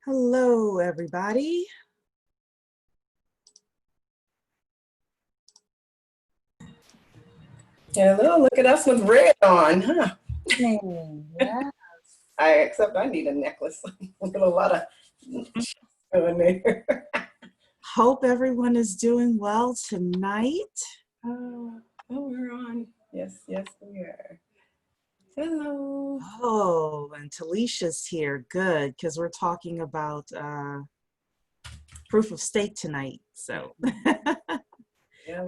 Hello, everybody. Hello, look at us with red on, huh? Yes. Except I need a necklace. Look at a lot of going there. Hope everyone is doing well tonight. Oh, we're on. Yes, we are. Hello. Oh, and Talisha's here. Good, because we're talking about proof of stake tonight. So,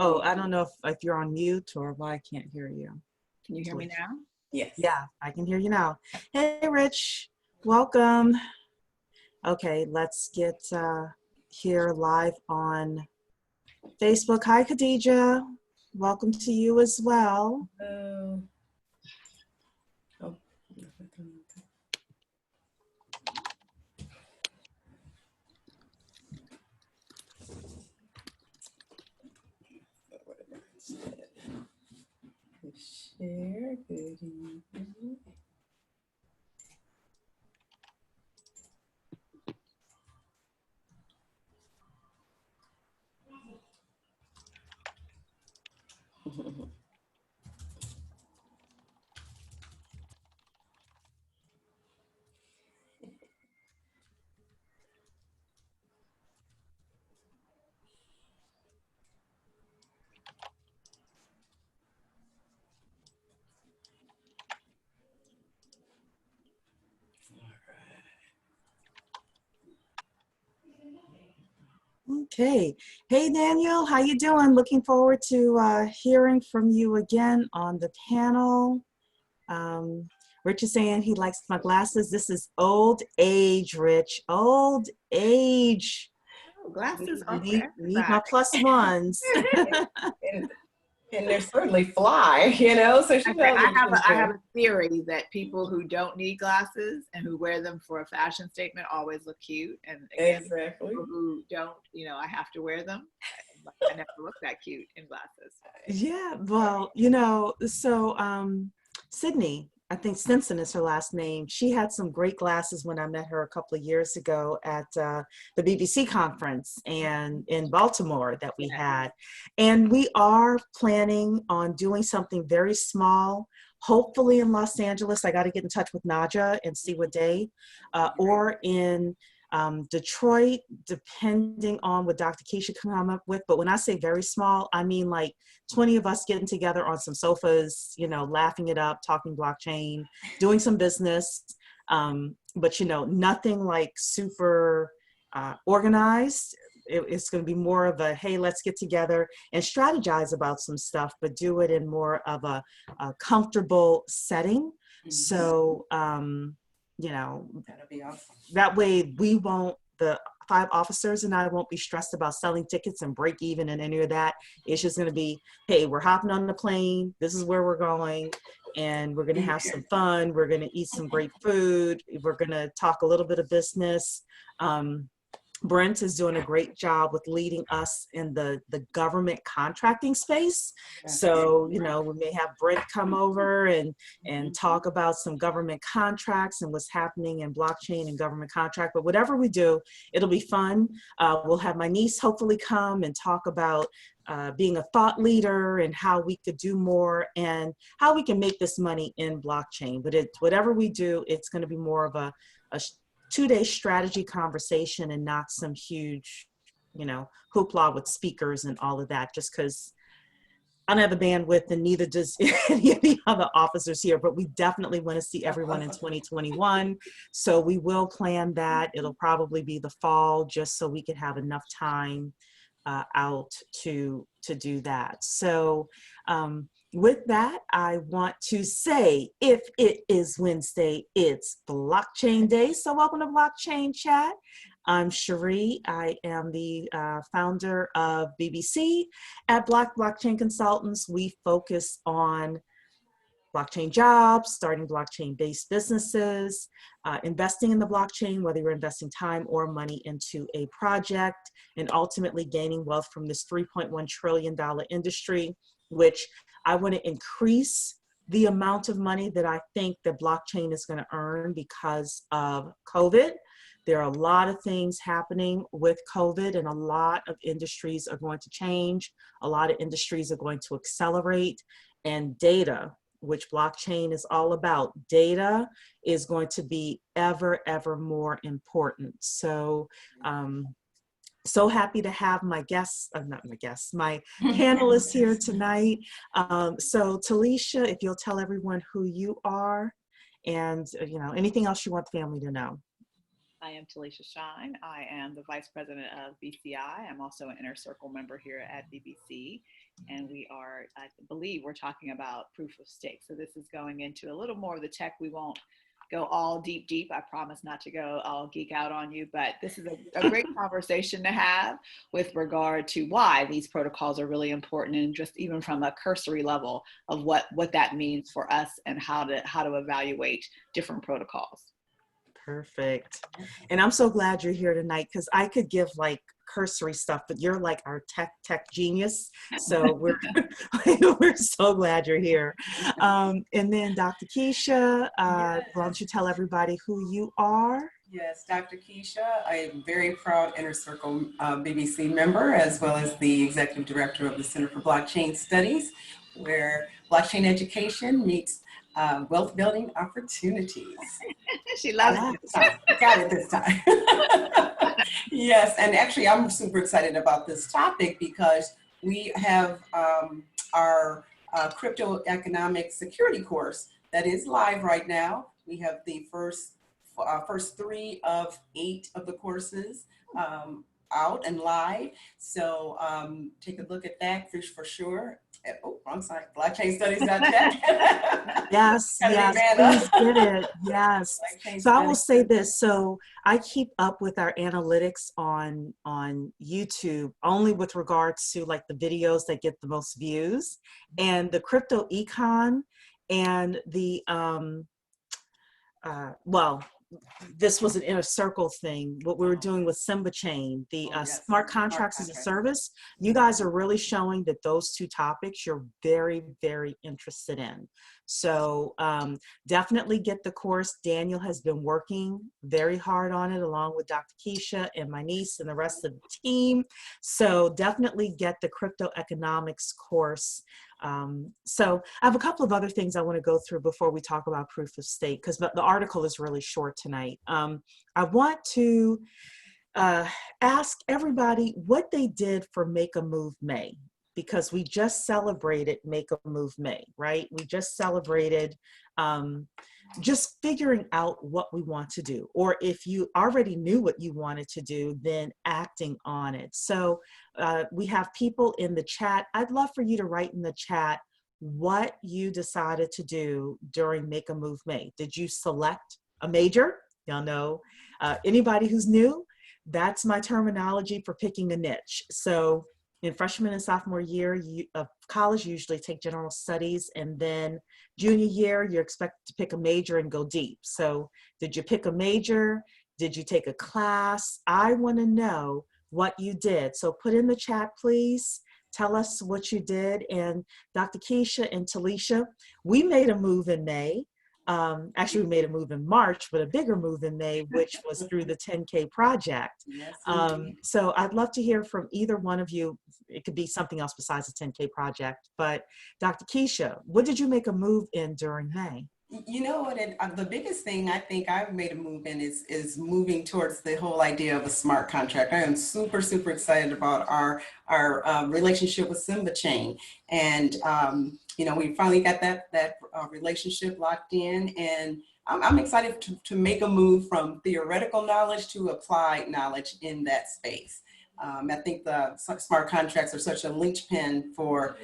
oh, I don't know if you're on mute or why I can't hear you. Can you hear me now? Yes. Yeah, I can hear you now. Hey, Rich, welcome. Okay, let's get here live on Facebook. Hi, Khadija. Welcome to you as well. Oh. Share, good evening. Okay. Hey, Daniel, how you doing? Looking forward to hearing from you again on the panel. Rich is saying he likes my glasses. This is old age, Rich. Old age. Oh, glasses are Need my plus ones. And they're certainly fly, so she knows I have a theory that people who don't need glasses and who wear them for a fashion statement always look cute. And again, exactly. people who don't, I have to wear them. I never look that cute in glasses. Yeah, well, so Sydney, I think Stinson is her last name. She had some great glasses when I met her a couple of years ago at the BBC conference and in Baltimore that we had. And we are planning on doing something very small, hopefully in Los Angeles. I got to get in touch with Naja and see what day, or in Detroit, depending on what Dr. Keisha can come up with. But when I say very small, I mean like 20 of us getting together on some sofas, laughing it up, talking blockchain, doing some business. But nothing like super organized. It's going to be more of a, hey, let's get together and strategize about some stuff, but do it in more of a comfortable setting. Mm-hmm. So, that'll be awesome. That way the 5 officers and I won't be stressed about selling tickets and break even and any of that. It's just going to be, hey, we're hopping on the plane. This is where we're going. And we're going to have some fun. We're going to eat some great food. We're going to talk a little bit of business. Brent is doing a great job with leading us in the government contracting space. So, we may have Brent come over and talk about some government contracts and what's happening in blockchain and government contract. But whatever we do, it'll be fun. We'll have my niece hopefully come and talk about being a thought leader and how we could do more and how we can make this money in blockchain. But whatever we do, it's going to be more of a 2-day strategy conversation and not some huge, hoopla with speakers and all of that, just because I don't have the bandwidth and neither does any of the other officers here, but we definitely want to see everyone in 2021. So we will plan that. It'll probably be the fall just so we can have enough time out to do that. So with that, I want to say, if it is Wednesday, it's Blockchain Day. So welcome to Blockchain Chat. I'm Cherie. I am the founder of BBC. At Blockchain Consultants, we focus on blockchain jobs, starting blockchain-based businesses, investing in the blockchain, whether you're investing time or money into a project, and ultimately gaining wealth from this $3.1 trillion industry, which I want to increase the amount of money that I think that blockchain is going to earn because of COVID. There are a lot of things happening with COVID, and a lot of industries are going to change. A lot of industries are going to accelerate, and data, which blockchain is all about, data is going to be ever, ever more important. So, so happy to have my guests, not my guests, my panelists here tonight. So Talisha, if you'll tell everyone who you are and anything else you want the family to know. I am Talisha Shine. I am the Vice President of BCI. I'm also an Inner Circle member here at BBC. And we are, I believe we're talking about proof of stake. So this is going into a little more of the tech. We won't go all deep. I promise not to go all geek out on you, but this is a great conversation to have with regard to why these protocols are really important, and just even from a cursory level of what that means for us and how to evaluate different protocols. Perfect. And I'm so glad you're here tonight, because I could give like cursory stuff, but you're like our tech genius. So we're so glad you're here. And then Dr. Keisha, why don't you tell everybody who you are? Yes, Dr. Keisha. I am very proud Inner Circle BBC member, as well as the Executive Director of the Center for Blockchain Studies, where blockchain education meets wealth building opportunities. She loves it. Got it this time. Yes, and actually I'm super excited about this topic because we have our crypto economic security course that is live right now. We have the first 3 of 8 of the courses out and live. So take a look at that for sure. Oh, wrong side, blockchainstudies.tech. Yes, please get it. Yes. So I will say this. So I keep up with our analytics on YouTube only with regards to like the videos that get the most views, and the crypto econ and the this was an Inner Circle thing. What we were doing with Simba Chain, the smart contracts as a service. You guys are really showing that those 2 topics you're very, very interested in. So definitely get the course. Daniel has been working very hard on it, along with Dr. Keisha and my niece and the rest of the team. So definitely get the crypto economics course. So I have a couple of other things I want to go through before we talk about proof of stake, because the article is really short tonight. I want to ask everybody what they did for Make a Move May, because we just celebrated Make a Move May, right? We just celebrated just figuring out what we want to do, or if you already knew what you wanted to do, then acting on it. So we have people in the chat. I'd love for you to write in the chat what you decided to do during Make a Move May. Did you select a major? Y'all know, anybody who's new, that's my terminology for picking a niche. So in freshman and sophomore year of college, you usually take general studies, and then junior year, you're expected to pick a major and go deep. So did you pick a major? Did you take a class? I want to know what you did. So put in the chat, please. Tell us what you did. And Dr. Keisha and Talisha, we made a move in May. Actually, we made a move in March, but a bigger move in May, which was through the 10K project. Yes, so I'd love to hear from either one of you. It could be something else besides the 10K project, but Dr. Keisha, what did you make a move in during May? You know what, the biggest thing I think I've made a move in is moving towards the whole idea of a smart contract. I am super, super excited about our relationship with Simba Chain. And, we finally got that relationship locked in, and I'm excited to make a move from theoretical knowledge to applied knowledge in that space. I think the smart contracts are such a linchpin for,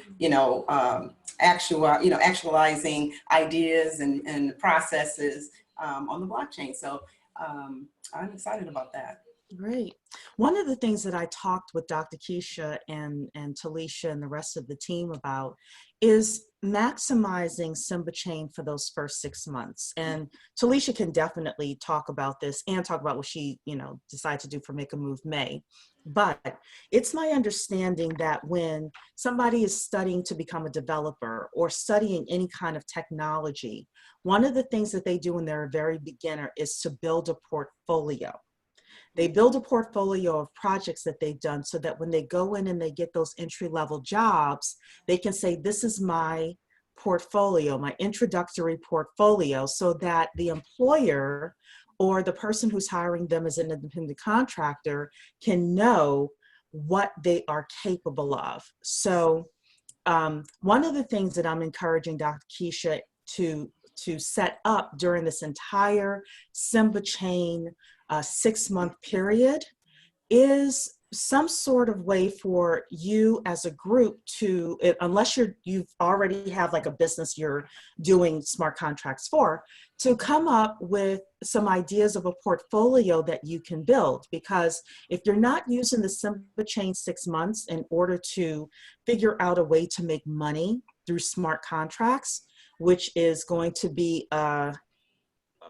actualizing ideas and processes on the blockchain. So I'm excited about that. Great. One of the things that I talked with Dr. Keisha and Talisha and the rest of the team about is maximizing Simba Chain for those first 6 months. And Talisha can definitely talk about this and talk about what she, decided to do for Make a Move May. But it's my understanding that when somebody is studying to become a developer or studying any kind of technology, one of the things that they do when they're a very beginner is to build a portfolio. They build a portfolio of projects that they've done so that when they go in and they get those entry-level jobs, they can say, this is my portfolio, my introductory portfolio, so that the employer or the person who's hiring them as an independent contractor can know what they are capable of. So one of the things that I'm encouraging Dr. Keisha to set up during this entire Simba chain 6-month period is some sort of way for you as a group to, unless you've already have like a business you're doing smart contracts for, to come up with some ideas of a portfolio that you can build. Because if you're not using the Simba chain 6 months in order to figure out a way to make money through smart contracts, which is going to be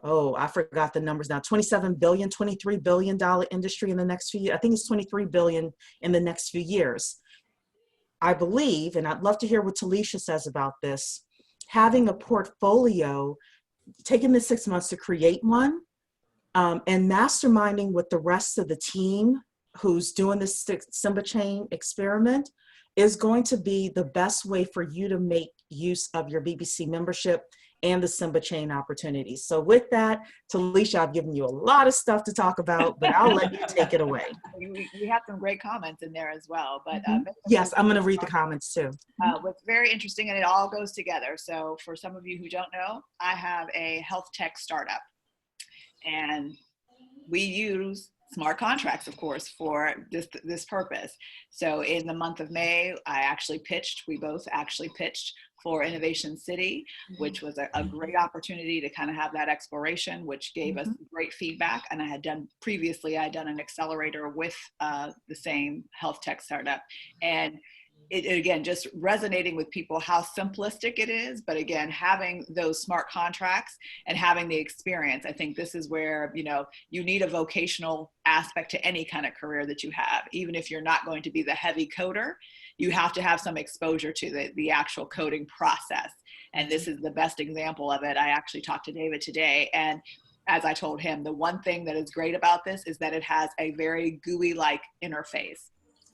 oh, I forgot the numbers now, $27 billion, $23 billion industry in the next few years. I think it's $23 billion in the next few years. I believe, and I'd love to hear what Talisha says about this, having a portfolio, taking the 6 months to create one, and masterminding with the rest of the team who's doing this Simba chain experiment is going to be the best way for you to make use of your BBC membership and the Simba chain opportunities. So with that, Talisha, I've given you a lot of stuff to talk about, but I'll let you take it away. We have some great comments in there as well. But yes, I'm going to read the comments too. What's very interesting, and it all goes together. So for some of you who don't know, I have a health tech startup, and we use smart contracts, of course, for this purpose. So in the month of May, we both actually pitched for Innovation City, which was a great opportunity to kind of have that exploration, which gave us great feedback. And I had done an accelerator with the same health tech startup. And it, again, just resonating with people how simplistic it is, but again, having those smart contracts and having the experience. I think this is where, you need a vocational aspect to any kind of career that you have. Even if you're not going to be the heavy coder, you have to have some exposure to the actual coding process. And this is the best example of it. I actually talked to David today, and as I told him, the one thing that is great about this is that it has a very GUI-like interface.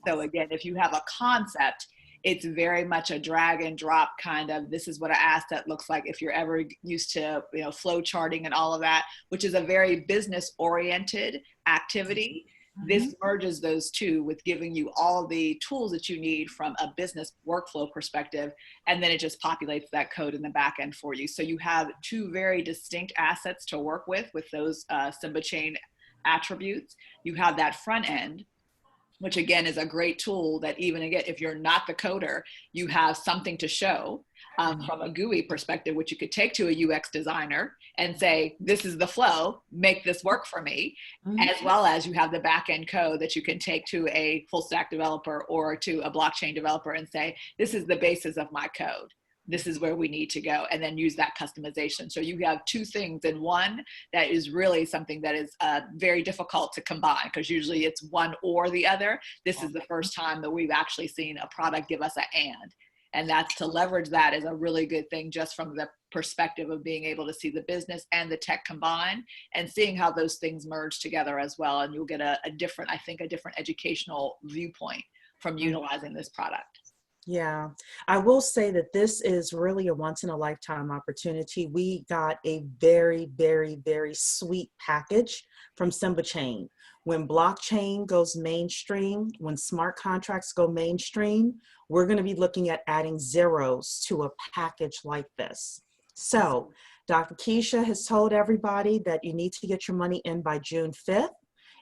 So again, if you have a concept, it's very much a drag and drop kind of, this is what an asset looks like if you're ever used to, flow charting and all of that, which is a very business oriented activity. This merges those two with giving you all the tools that you need from a business workflow perspective. And then it just populates that code in the back end for you. So you have two very distinct assets to work with those Simba chain attributes. You have that front end, which again is a great tool that even again, if you're not the coder, you have something to show from a GUI perspective, which you could take to a UX designer and say, this is the flow, make this work for me, as well as you have the back end code that you can take to a full stack developer or to a blockchain developer and say, this is the basis of my code. This is where we need to go, and then use that customization. So you have two things in one that is really something that is very difficult to combine, because usually it's one or the other. This is the first time that we've actually seen a product give us an and that's to leverage that is a really good thing, just from the perspective of being able to see the business and the tech combine and seeing how those things merge together as well. And you'll get a different educational viewpoint from utilizing this product. Yeah, I will say that this is really a once in a lifetime opportunity. We got a very, very, very sweet package from Simba Chain. When blockchain goes mainstream, when smart contracts go mainstream, we're going to be looking at adding zeros to a package like this. So Dr. Keisha has told everybody that you need to get your money in by June 5th.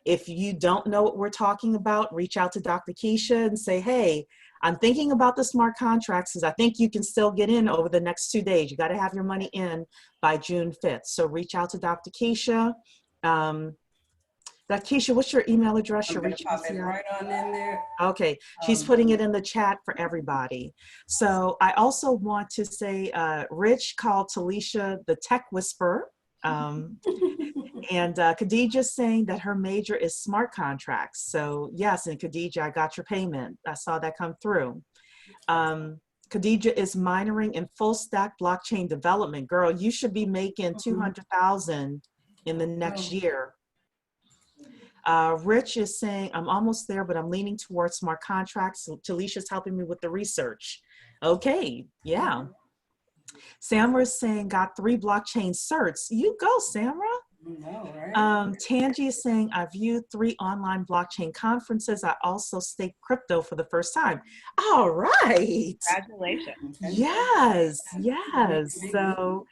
If you don't know what we're talking about, reach out to Dr. Keisha and say, hey, I'm thinking about the smart contracts, because I think you can still get in over the next 2 days. You got to have your money in by June 5th. So reach out to Dr. Keisha. Dr. Keisha, what's your email address? I'm going to pop it right on in there. Okay, she's putting it in the chat for everybody. So I also want to say, Rich called Talisha the tech whisperer. And Khadijah's saying that her major is smart contracts. So yes, and Khadijah, I got your payment. I saw that come through. Khadijah is minoring in full stack blockchain development. Girl, you should be making 200,000 in the next year. Rich is saying, I'm almost there, but I'm leaning towards smart contracts. So Talisha's helping me with the research. Okay, yeah. Samra is saying, got 3 blockchain certs. You go, Samra. No, right? Tangi is saying, I viewed 3 online blockchain conferences. I also staked crypto for the first time. All right. Congratulations. Yes, yes. So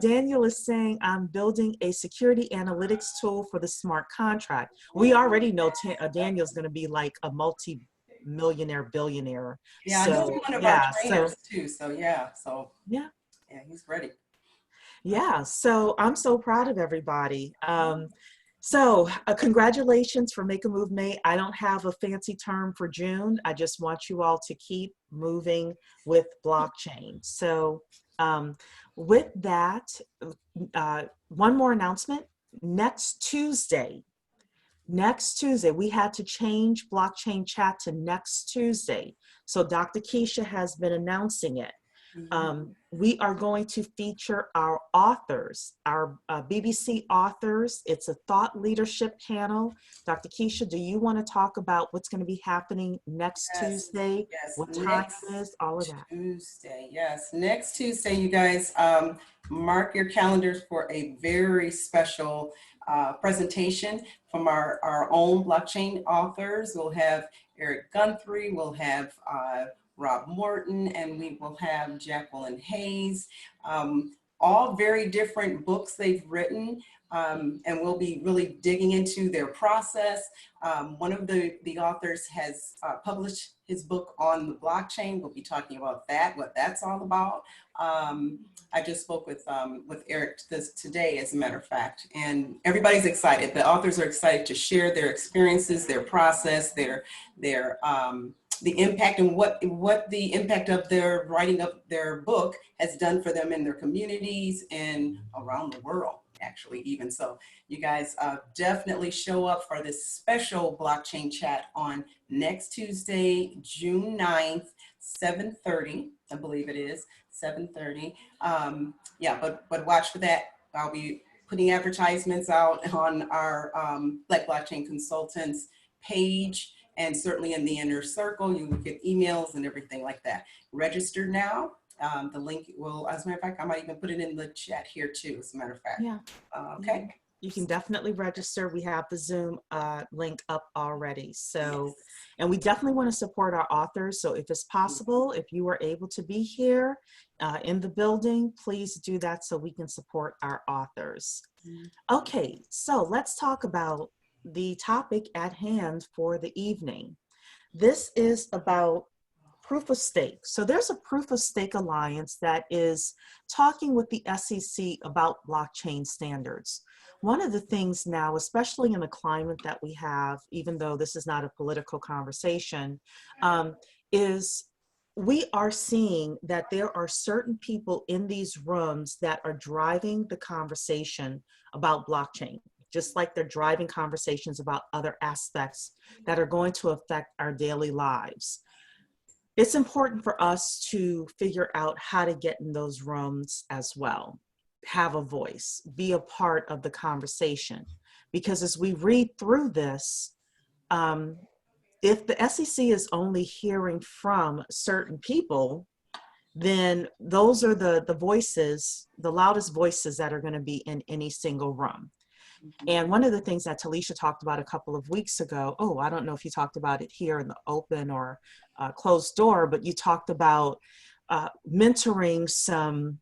Daniel is saying, I'm building a security analytics tool for the smart contract. We already know Daniel's going to be like a multi-millionaire, billionaire. Yeah, So, he'll be one of our yeah, trainers too. So yeah, yeah. yeah, he's ready. Yeah, so I'm so proud of everybody. Congratulations for Make a Move May. I don't have a fancy term for June. I just want you all to keep moving with blockchain. So with that, one more announcement. Next Tuesday, we had to change blockchain chat to next Tuesday. So Dr. Keisha has been announcing it. We are going to feature our authors, our BBC authors. It's a thought leadership panel. Dr. Keisha, do you want to talk about what's going to be happening next Tuesday? Yes, what time it is, all of that? Tuesday, yes. Next Tuesday, you guys mark your calendars for a very special presentation from our own blockchain authors. We'll have Eric Guthrie, we'll have Rob Morton, and we will have Jacqueline Hayes. All very different books they've written, and we'll be really digging into their process. One of the authors has published his book on the blockchain. We'll be talking about that, what that's all about. I just spoke with Eric today, as a matter of fact, and everybody's excited. The authors are excited to share their experiences, their process, the impact and what the impact of their writing of their book has done for them in their communities and around the world, actually, even. So you guys definitely show up for this special blockchain chat on next Tuesday, June 9th, 7:30, I believe it is, 7:30. Yeah, but watch for that. I'll be putting advertisements out on our Black Blockchain Consultants page, and certainly in the inner circle, you will get emails and everything like that. Register now. The link will, as a matter of fact, I might even put it in the chat here too, as a matter of fact. Yeah. Okay. You can definitely register. We have the Zoom link up already. So, and we definitely want to support our authors. So if it's possible, if you are able to be here in the building, please do that so we can support our authors. Okay, so let's talk about the topic at hand for the evening. This is about proof of stake. So there's a proof of stake alliance that is talking with the SEC about blockchain standards. One of the things now, especially in the climate that we have, even though this is not a political conversation, is we are seeing that there are certain people in these rooms that are driving the conversation about blockchain, just like they're driving conversations about other aspects that are going to affect our daily lives. It's important for us to figure out how to get in those rooms as well, have a voice, be a part of the conversation. Because as we read through this, if the SEC is only hearing from certain people, then those are the voices, the loudest voices that are going to be in any single room. And one of the things that Talisha talked about a couple of weeks ago, I don't know if you talked about it here in the open or closed door, but you talked about mentoring some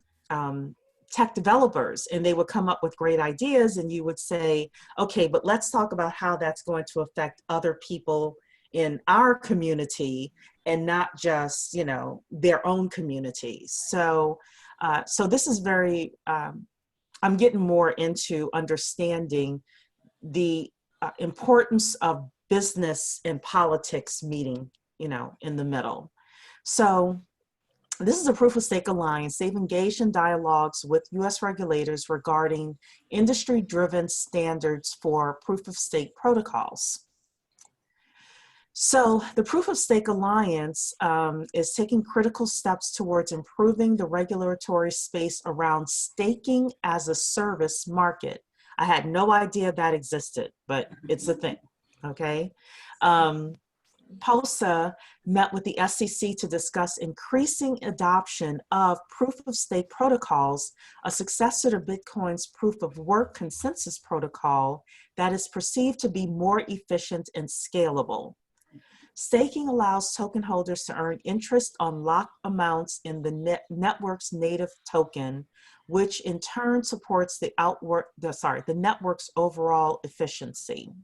tech developers, and they would come up with great ideas, and you would say, okay, but let's talk about how that's going to affect other people in our community and not just, their own communities. So, so this is very, I'm getting more into understanding the importance of business and politics meeting, in the middle. So this is a proof of stake alliance. They've engaged in dialogues with US regulators regarding industry-driven standards for proof of stake protocols. So the Proof of Stake Alliance is taking critical steps towards improving the regulatory space around staking as a service market. I had no idea that existed, but it's a thing. okay? POSA met with the SEC to discuss increasing adoption of proof-of-stake protocols, a successor to Bitcoin's proof-of-work consensus protocol that is perceived to be more efficient and scalable. Staking allows token holders to earn interest on locked amounts in the network's native token, which in turn supports the network's overall efficiency.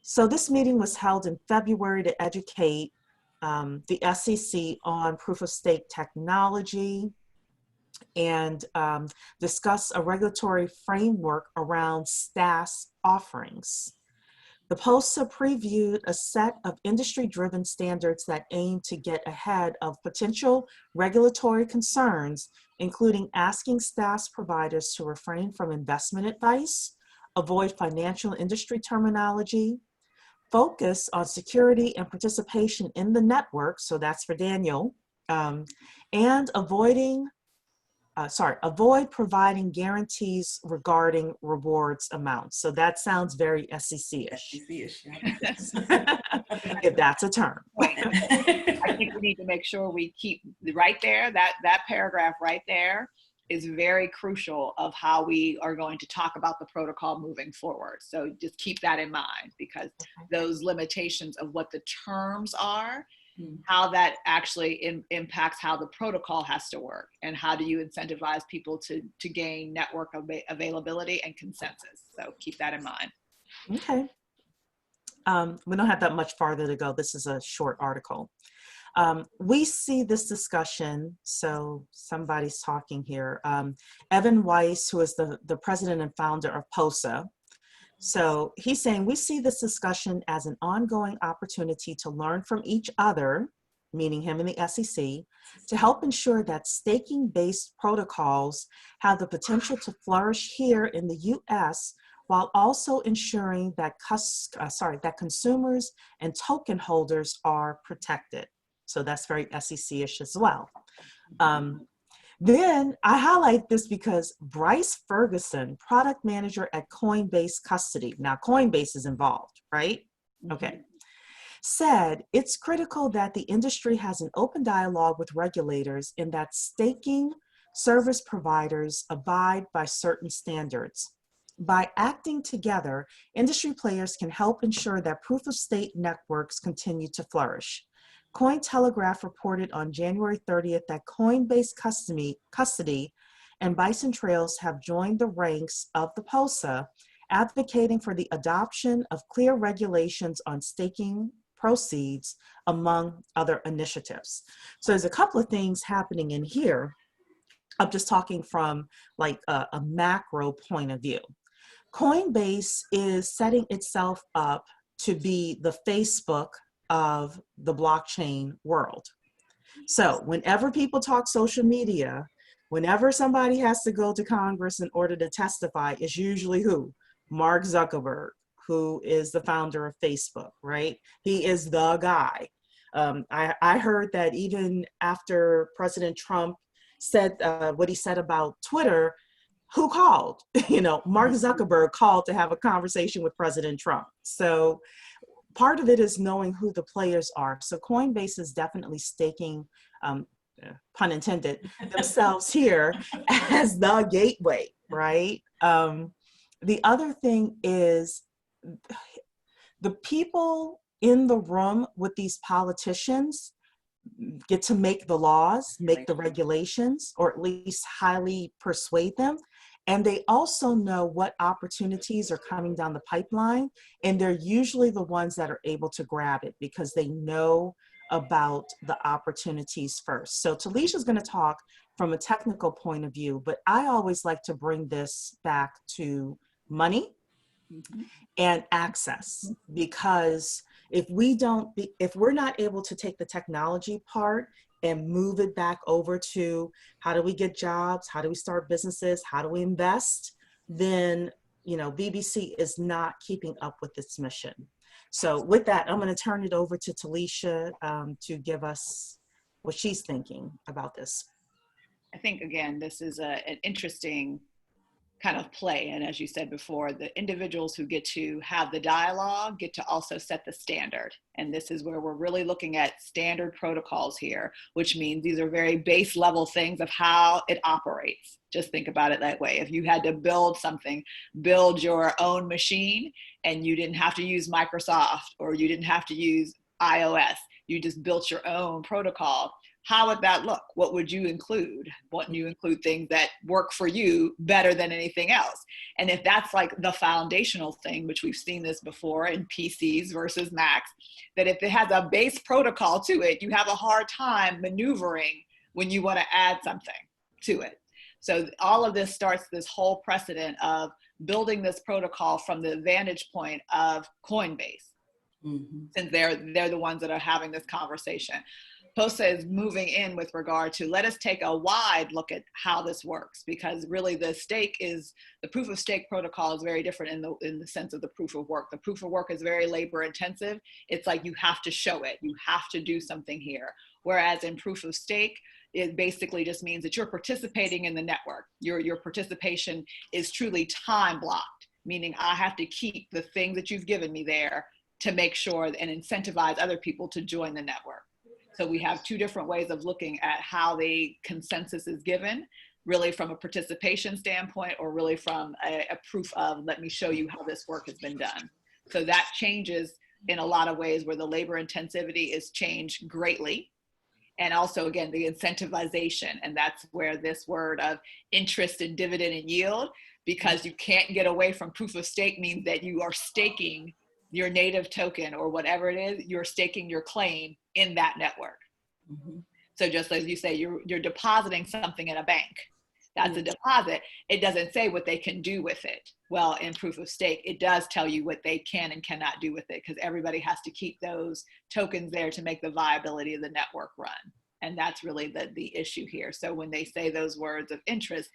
So this meeting was held in February to educate the SEC on proof-of-stake technology and discuss a regulatory framework around STaaS offerings. The POSA previewed a set of industry-driven standards that aim to get ahead of potential regulatory concerns, including asking STaaS providers to refrain from investment advice, avoid financial industry terminology, focus on security and participation in the network, so that's for Daniel, and avoid providing guarantees regarding rewards amounts. So that sounds very SEC-ish. SEC-ish, yeah. If that's a term. I think we need to make sure we keep right there, that paragraph right there is very crucial of how we are going to talk about the protocol moving forward. So just keep that in mind, because those limitations of what the terms are, how that actually impacts how the protocol has to work, and how do you incentivize people to gain network availability and consensus. So keep that in mind. Okay. We don't have that much farther to go. This is a short article. We see this discussion, so somebody's talking here. Evan Weiss, who is the president and founder of POSA. So he's saying, we see this discussion as an ongoing opportunity to learn from each other, meaning him and the SEC, to help ensure that staking-based protocols have the potential to flourish here in the US, while also ensuring that, that consumers and token holders are protected. So that's very SEC-ish as well. Then I highlight this because Bryce Ferguson, product manager at Coinbase Custody, now Coinbase is involved, right? Okay. Said it's critical that the industry has an open dialogue with regulators in that staking service providers abide by certain standards. By acting together, industry players can help ensure that proof-of-stake networks continue to flourish. Cointelegraph reported on January 30th that Coinbase Custody and Bison Trails have joined the ranks of the POSA, advocating for the adoption of clear regulations on staking proceeds, among other initiatives. So there's a couple of things happening in here. I'm just talking from like a macro point of view. Coinbase is setting itself up to be the Facebook of the blockchain world. So whenever people talk social media, whenever somebody has to go to Congress in order to testify, it's usually who? Mark Zuckerberg, who is the founder of Facebook, right? He is the guy. I heard that even after President Trump said what he said about Twitter, who called? You know, Mark Zuckerberg called to have a conversation with President Trump. So part of it is knowing who the players are. So Coinbase is definitely staking, pun intended, themselves here as the gateway, right? The other thing is the people in the room with these politicians get to make the laws, make the regulations, or at least highly persuade them. And they also know what opportunities are coming down the pipeline. And they're usually the ones that are able to grab it because they know about the opportunities first. So Talisha is going to talk from a technical point of view, but I always like to bring this back to money and access, because if we're not able to take the technology part and move it back over to how do we get jobs, how do we start businesses, how do we invest, then, you know, BBC is not keeping up with its mission. So with that, I'm going to turn it over to Talisha to give us what she's thinking about this. I think, again, this is an interesting kind of play. And as you said before, the individuals who get to have the dialogue get to also set the standard. And this is where we're really looking at standard protocols here, which means these are very base level things of how it operates. Just think about it that way. If you had to build something, build your own machine, and you didn't have to use Microsoft or you didn't have to use iOS, you just built your own protocol. How would that look? What would you include? Wouldn't you include things that work for you better than anything else? And if that's like the foundational thing, which we've seen this before in PCs versus Macs, that if it has a base protocol to it, you have a hard time maneuvering when you want to add something to it. So all of this starts this whole precedent of building this protocol from the vantage point of Coinbase, since they're the ones that are having this conversation. POSA is moving in with regard to, let us take a wide look at how this works, because really the proof of stake protocol is very different in the sense of the proof of work. The proof of work is very labor intensive. It's like you have to show it, you have to do something here. Whereas in proof of stake, it basically just means that you're participating in the network. Your participation is truly time blocked, meaning I have to keep the things that you've given me there to make sure and incentivize other people to join the network. So we have two different ways of looking at how the consensus is given, really from a participation standpoint, or really from a proof of, let me show you how this work has been done. So that changes in a lot of ways, where the labor intensivity is changed greatly. And also, again, the incentivization. And that's where this word of interest and dividend and yield, because you can't get away from proof of stake, means that you are staking your native token or whatever it is, you're staking your claim in that network. So just as you say, you're depositing something in a bank. That's a deposit. It doesn't say what they can do with it. Well, in proof of stake, it does tell you what they can and cannot do with it, because everybody has to keep those tokens there to make the viability of the network run. And that's really the issue here. So when they say those words of interest,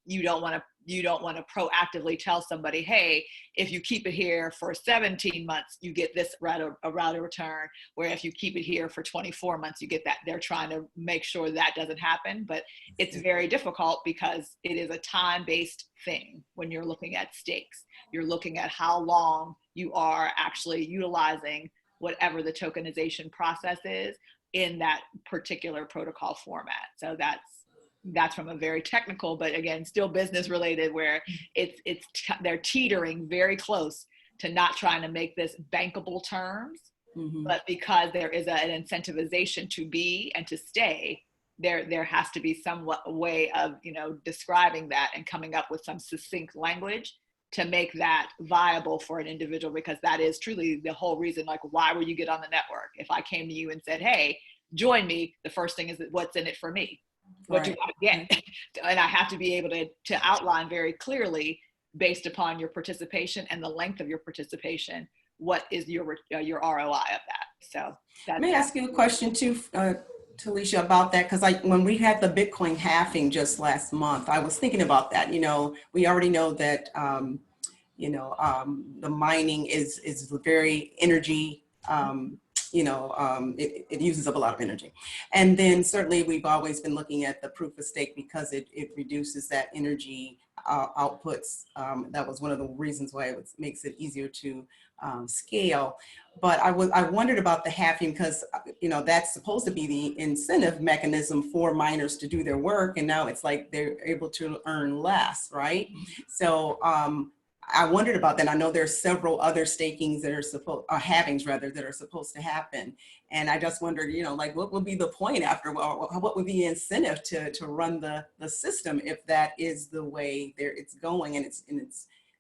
you don't want to proactively tell somebody, hey, if you keep it here for 17 months, you get this rate of return, where if you keep it here for 24 months, you get that. They're trying to make sure that doesn't happen, but it's very difficult because it is a time-based thing. When you're looking at stakes, you're looking at how long you are actually utilizing whatever the tokenization process is in that particular protocol format. So that's from a very technical, but again, still business related, where they're teetering very close to not trying to make this bankable terms, but because there is an incentivization to be and to stay, there has to be some way of, describing that and coming up with some succinct language to make that viable for an individual, because that is truly the whole reason, like, why will you get on the network? If I came to you and said, hey, join me, the first thing is, what's in it for me? What do I get? And I have to be able to outline very clearly, based upon your participation and the length of your participation, what is your ROI of that. So let me ask you a question too, Talisha, about that, because when we had the Bitcoin halving just last month, I was thinking about that. We already know that the mining is very energy. It uses up a lot of energy. And then certainly we've always been looking at the proof of stake because it reduces that energy outputs. That was one of the reasons why it makes it easier to scale. But I wondered about the halving, because that's supposed to be the incentive mechanism for miners to do their work, and now it's like they're able to earn less, right? So I wondered about that. I know there's several other stakings that are halvings rather, that are supposed to happen. And I just wondered, what would be the point after, what would be the incentive to run the system if that is the way it's going,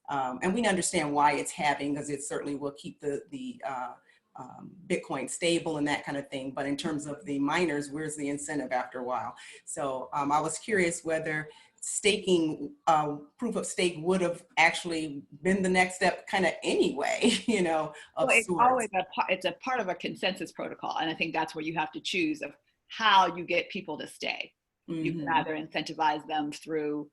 and we understand why it's halving, because it certainly will keep the Bitcoin stable and that kind of thing. But in terms of the miners, where's the incentive after a while? So I was curious whether staking, proof of stake would have actually been the next step kind of anyway, of it's sorts. always it's a part of a consensus protocol. And I think that's where you have to choose of how you get people to stay. You can either incentivize them through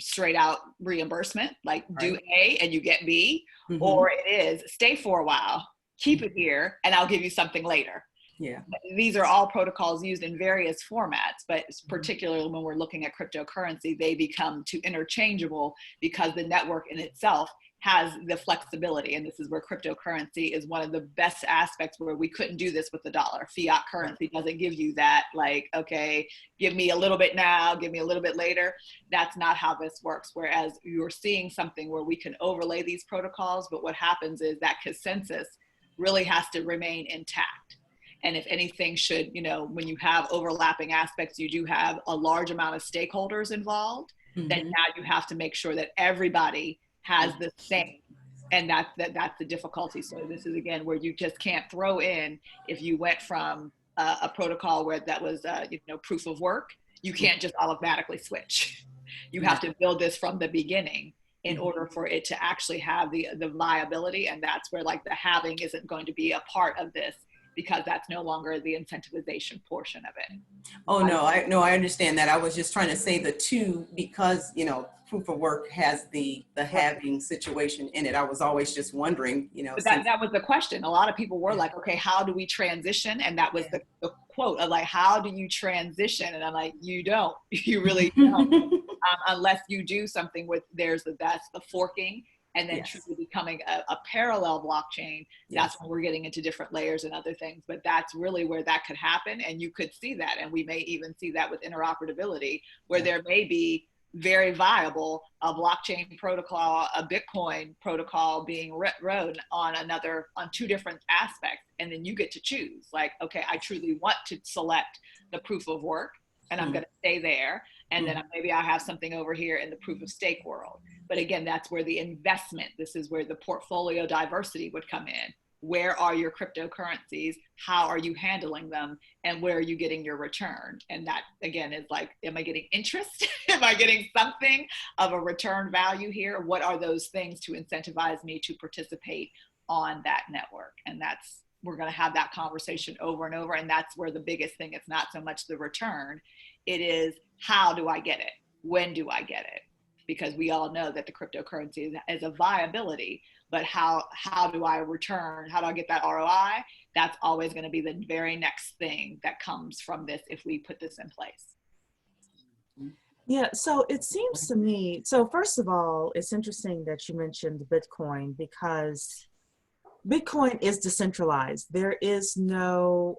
straight out reimbursement, like do A and you get B, or it is stay for a while, keep it here, and I'll give you something later. Yeah. These are all protocols used in various formats, but particularly when we're looking at cryptocurrency, they become too interchangeable because the network in itself has the flexibility. And this is where cryptocurrency is one of the best aspects, where we couldn't do this with the dollar. Fiat currency doesn't give you that, like, okay, give me a little bit now, give me a little bit later. That's not how this works. Whereas you're seeing something where we can overlay these protocols, but what happens is that consensus really has to remain intact. And if anything should, you know, when you have overlapping aspects, you do have a large amount of stakeholders involved, then now you have to make sure that everybody has the same. And that's the difficulty. So this is, again, where you just can't throw in, if you went from a protocol where that was, you know, proof of work, you can't just automatically switch. You have to build this from the beginning in order for it to actually have the viability. And that's where, like, the halving isn't going to be a part of this, because that's no longer the incentivization portion of it. Oh, no, I understand that. I was just trying to say the two, because, you know, proof of work has the halving situation in it. I was always just wondering, you know. But that was the question. A lot of people were like, okay, how do we transition? And that was the quote of, like, how do you transition? And I'm like, you don't, you really don't, unless you do something with, that's the forking. And then truly becoming a parallel blockchain, that's when we're getting into different layers and other things. But that's really where that could happen. And you could see that. And we may even see that with interoperability, where there may be very viable a blockchain protocol, a Bitcoin protocol being rode on two different aspects. And then you get to choose, like, okay, I truly want to select the proof of work, and I'm going to stay there. And then maybe I have something over here in the proof of stake world. But again, that's where the investment, this is where the portfolio diversity would come in. Where are your cryptocurrencies? How are you handling them? And where are you getting your return? And that, again, is like, am I getting interest? Am I getting something of a return value here? What are those things to incentivize me to participate on that network? And we're going to have that conversation over and over. And that's where the biggest thing, it's not so much the return. It is, how do I get it? When do I get it? Because we all know that the cryptocurrency is a viability, but how do I return? How do I get that ROI? That's always going to be the very next thing that comes from this, if we put this in place. Yeah, so it seems to me, so first of all, it's interesting that you mentioned Bitcoin, because Bitcoin is decentralized. There is no,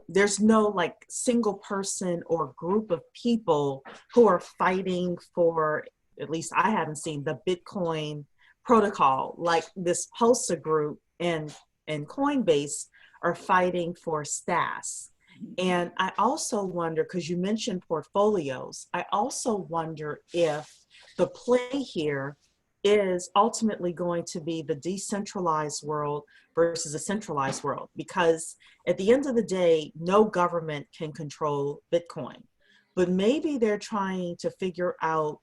there's no, like, single person or group of people who are fighting for, at least I haven't seen, the Bitcoin protocol. Like, this POSA group and Coinbase are fighting for STaaS. And I also wonder, because you mentioned portfolios, I also wonder if the play here is ultimately going to be the decentralized world versus a centralized world. Because at the end of the day, no government can control Bitcoin. But maybe they're trying to figure out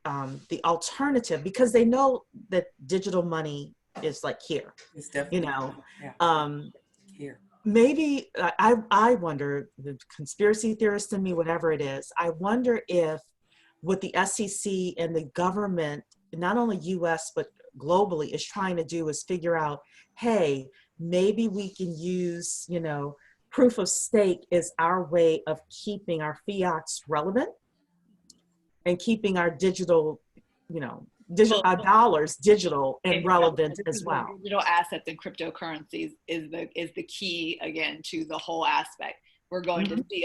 the alternative, because they know that digital money is, like, here. It's definitely, you know, here. Maybe I wonder, the conspiracy theorist in me, whatever it is, I wonder if what the SEC and the government, not only US, but globally, is trying to do is figure out, hey, maybe we can use, you know, proof of stake as our way of keeping our fiats relevant and keeping our digital, you know, our dollars digital and relevant as well. Digital assets and cryptocurrencies is the key, again, to the whole aspect. We're going to see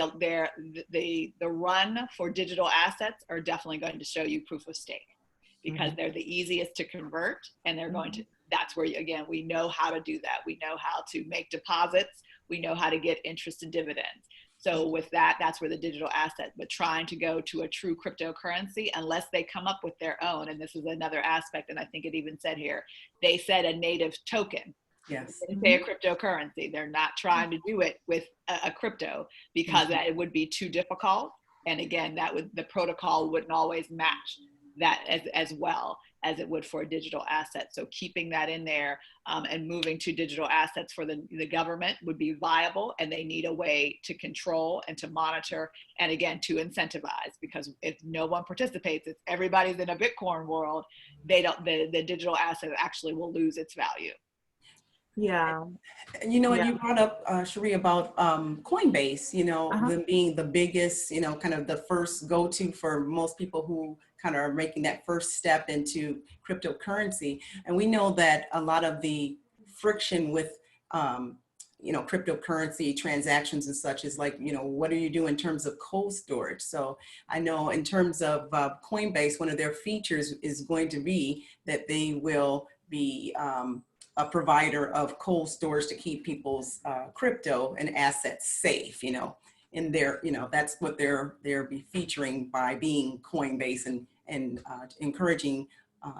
the run for digital assets are definitely going to show you proof of stake, because they're the easiest to convert, and they're going to, that's where, again, we know how to do that. We know how to make deposits. We know how to get interest and dividends. So with that, that's where the digital asset, but trying to go to a true cryptocurrency, unless they come up with their own, and this is another aspect, and I think it even said here, they said a native token. Yes. They say a cryptocurrency. They're not trying to do it with a crypto, because that it would be too difficult. And again, the protocol wouldn't always match that as well as it would for a digital asset. So keeping that in there and moving to digital assets for the government would be viable, and they need a way to control and to monitor, and again, to incentivize, because if no one participates, if everybody's in a Bitcoin world, the digital asset actually will lose its value. Yeah. You know, and Yeah. you brought up, Cherie, about Coinbase, you know, Uh-huh. them being the biggest, you know, kind of the first go-to for most people who kind of are making that first step into cryptocurrency. And we know that a lot of the friction with, you know, cryptocurrency transactions and such is like, you know, what do you do in terms of cold storage? So I know in terms of Coinbase, one of their features is going to be that they will be a provider of cold storage to keep people's crypto and assets safe, you know, and they're, you know, that's what they're be featuring by being Coinbase and encouraging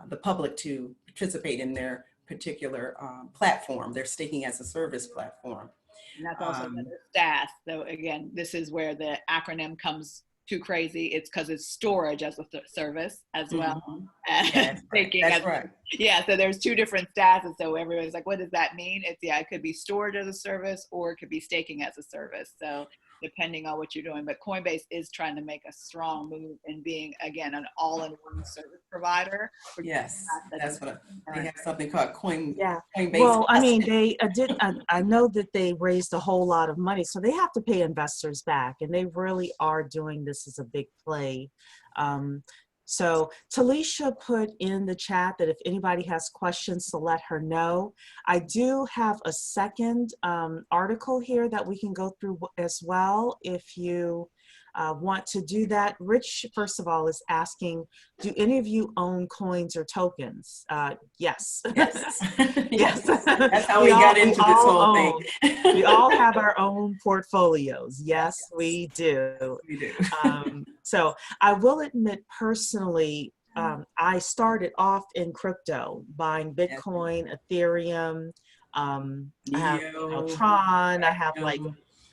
the public to participate in their particular platform, their staking as a service platform. And that's also another STaaS. So again, this is where the acronym comes too crazy. It's because it's storage as a service as well. Yes, that's right. Yeah, so there's two different STaaS, and so everybody's like, what does that mean? It's, yeah, it could be storage as a service or it could be staking as a service. So depending on what you're doing, but Coinbase is trying to make a strong move in being, again, an all-in-one service provider. Yes, that's what they have, something called Coinbase. Well, I mean, they I know that they raised a whole lot of money, so they have to pay investors back, and they really are doing this as a big play. So Talisha put in the chat that if anybody has questions to let her know. I do have a second article here that we can go through as well if you want to do that. Rich, first of all, is asking, do any of you own coins or tokens? Yes. Yes. Yes. That's how we got into this whole thing. We all have our own portfolios. Yes, we do. We do. So I will admit personally, I started off in crypto, buying Bitcoin, Ethereum, I have Tron, I have like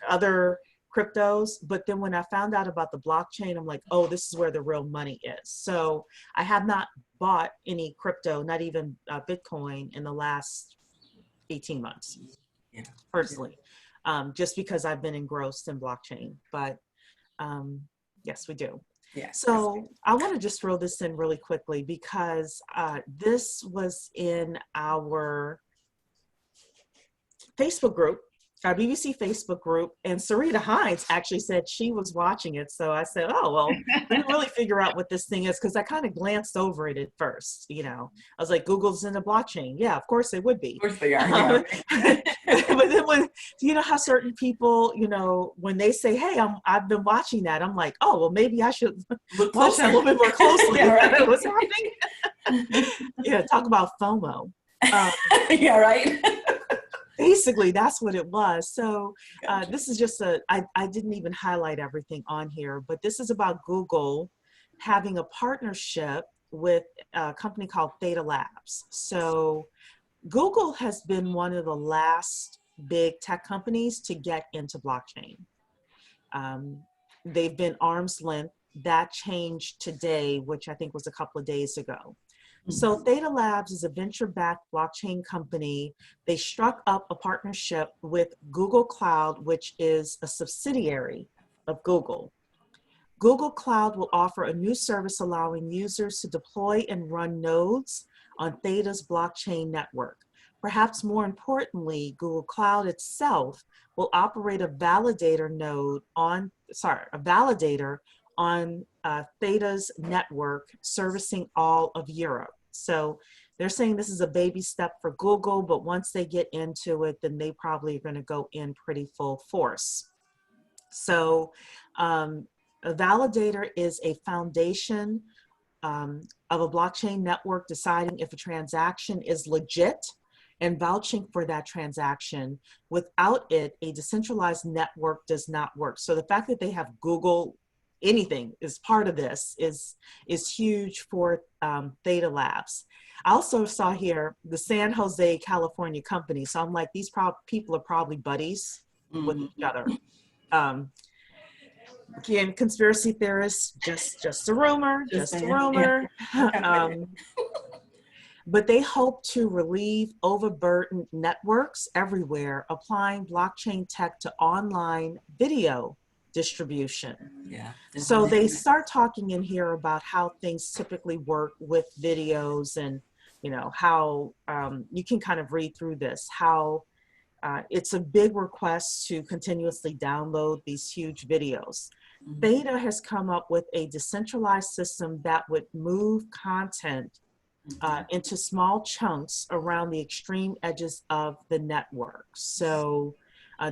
other cryptos, but then when I found out about the blockchain, I'm like, oh, this is where the real money is. So I have not bought any crypto, not even Bitcoin, in the last 18 months, personally, just because I've been engrossed in blockchain. But yes, we do. Yes. So I want to just throw this in really quickly because this was in our Facebook group, our BBC Facebook group, and Sarita Hines actually said she was watching it. So I said, oh, well, let me really figure out what this thing is, because I kind of glanced over it at first. You know, I was like, Google's in the blockchain. Yeah, of course they would be. Of course they are. Yeah. But then when, you know how certain people, you know, when they say, hey, I've been watching that, I'm like, oh, well, maybe I should watch that a little bit more closely. Yeah, right. What's happening? Yeah, talk about FOMO. Yeah, right. Basically, that's what it was. So this is just I didn't even highlight everything on here, but this is about Google having a partnership with a company called Theta Labs. So Google has been one of the last big tech companies to get into blockchain. They've been arm's length. That changed today, which I think was a couple of days ago. So Theta Labs is a venture-backed blockchain company. They struck up a partnership with Google Cloud, which is a subsidiary of Google. Google Cloud will offer a new service allowing users to deploy and run nodes on Theta's blockchain network. Perhaps more importantly, Google Cloud itself will operate a validator on Theta's network servicing all of Europe. So they're saying this is a baby step for Google, but once they get into it, then they probably are going to go in pretty full force. So a validator is a foundation of a blockchain network deciding if a transaction is legit and vouching for that transaction. Without it, a decentralized network does not work. So the fact that they have Google anything is part of this is huge for Theta Labs. I also saw here the San Jose, California company. So I'm like, these people are probably buddies with each other. Again, conspiracy theorists, just a rumor, just a rumor. But they hope to relieve overburdened networks everywhere, applying blockchain tech to online video distribution. Yeah. So they start talking in here about how things typically work with videos and you know, how you can kind of read through this, how it's a big request to continuously download these huge videos. Theta has come up with a decentralized system that would move content into small chunks around the extreme edges of the network. So